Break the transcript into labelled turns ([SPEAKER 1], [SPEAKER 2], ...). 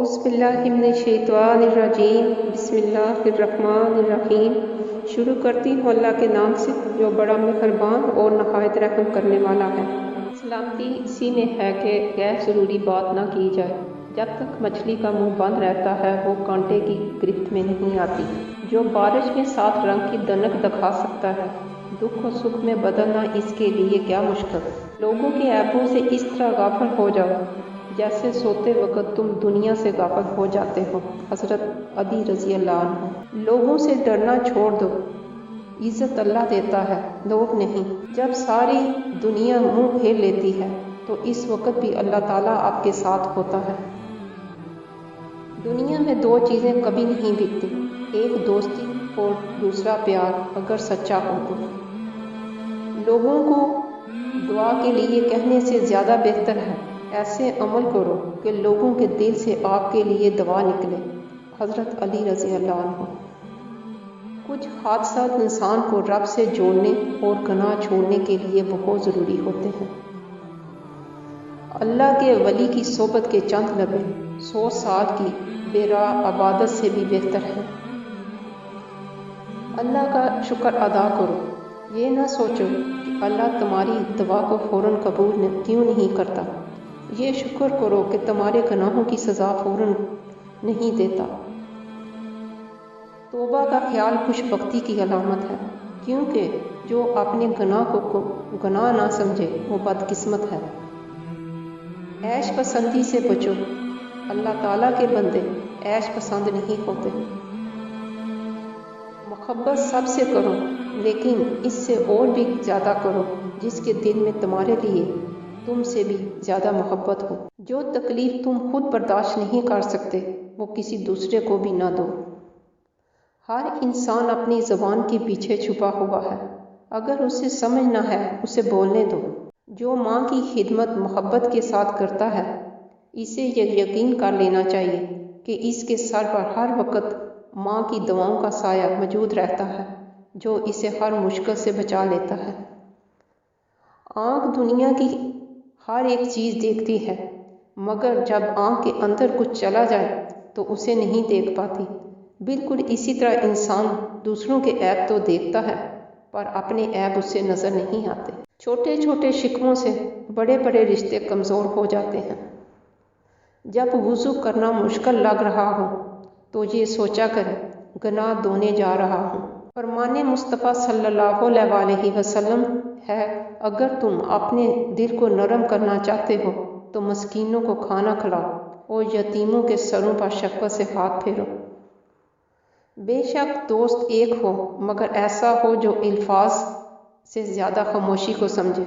[SPEAKER 1] اعوذ باللہ من الشیطان الرجیم بسم اللہ الرحمن الرحیم۔ شروع کرتی ہوں اللہ کے نام سے جو بڑا مہربان اور نہایت رحم کرنے والا ہے۔ سلامتی اسی میں ہے کہ غیر ضروری بات نہ کی جائے۔ جب تک مچھلی کا منہ بند رہتا ہے وہ کانٹے کی گرفت میں نہیں آتی۔ جو بارش میں 7 رنگ کی دنک دکھا سکتا ہے، دکھ و سکھ میں بدلنا اس کے لیے کیا مشکل۔ لوگوں کے عیبوں سے اس طرح غافل ہو جاؤ جیسے سوتے وقت تم دنیا سے غافل ہو جاتے ہو۔ حضرت علی رضی اللہ عنہ۔ لوگوں سے ڈرنا چھوڑ دو، عزت اللہ دیتا ہے، لوگ نہیں۔ جب ساری دنیا منہ پھیر لیتی ہے تو اس وقت بھی اللہ تعالیٰ آپ کے ساتھ ہوتا ہے۔ دنیا میں 2 چیزیں کبھی نہیں بکتی، ایک دوستی اور دوسرا پیار، اگر سچا ہو تو۔ لوگوں کو دعا کے لیے کہنے سے زیادہ بہتر ہے ایسے عمل کرو کہ لوگوں کے دل سے آپ کے لیے دعا نکلے۔ حضرت علی رضی اللہ عنہ۔ کچھ حادثات انسان کو رب سے جوڑنے اور گناہ چھوڑنے کے لیے بہت ضروری ہوتے ہیں۔ اللہ کے ولی کی صحبت کے چند لمحے 100 سال کی بے راہ عبادت سے بھی بہتر ہیں۔ اللہ کا شکر ادا کرو، یہ نہ سوچو کہ اللہ تمہاری دعا کو فوراً قبول کیوں نہیں کرتا۔ یہ شکر کرو کہ تمہارے گناہوں کی سزا فوراً نہیں دیتا۔ توبہ کا خیال خوش بختی کی علامت ہے، کیونکہ جو اپنے گناہ کو گناہ نہ سمجھے وہ بدقسمت ہے۔ عیش پسندی سے بچو، اللہ تعالیٰ کے بندے عیش پسند نہیں ہوتے۔ محبت سب سے کرو لیکن اس سے اور بھی زیادہ کرو جس کے دل میں تمہارے لیے تم سے بھی زیادہ محبت ہو۔ جو تکلیف تم خود برداشت نہیں کر سکتے وہ کسی دوسرے کو بھی نہ دو۔ ہر انسان اپنی زبان کے پیچھے چھپا ہوا ہے، اگر اسے سمجھنا ہے اسے بولنے دو۔ جو ماں کی خدمت محبت کے ساتھ کرتا ہے اسے یہ یقین کر لینا چاہیے کہ اس کے سر پر ہر وقت ماں کی دعاؤں کا سایہ موجود رہتا ہے جو اسے ہر مشکل سے بچا لیتا ہے۔ آنکھ دنیا کی ہر ایک چیز دیکھتی ہے، مگر جب آنکھ کے اندر کچھ چلا جائے تو اسے نہیں دیکھ پاتی۔ بالکل اسی طرح انسان دوسروں کے عیب تو دیکھتا ہے پر اپنے عیب اسے نظر نہیں آتے۔ چھوٹے چھوٹے شکووں سے بڑے بڑے رشتے کمزور ہو جاتے ہیں۔ جب وضو کرنا مشکل لگ رہا ہو تو یہ سوچا کرے گناہ دھونے جا رہا ہوں۔ فرمان مصطفیٰ صلی اللہ علیہ وسلم ہے، اگر تم اپنے دل کو نرم کرنا چاہتے ہو تو مسکینوں کو کھانا کھلاؤ اور یتیموں کے سروں پر شفقت سے ہاتھ پھیرو۔ بے شک دوست ایک ہو مگر ایسا ہو جو الفاظ سے زیادہ خاموشی کو سمجھے۔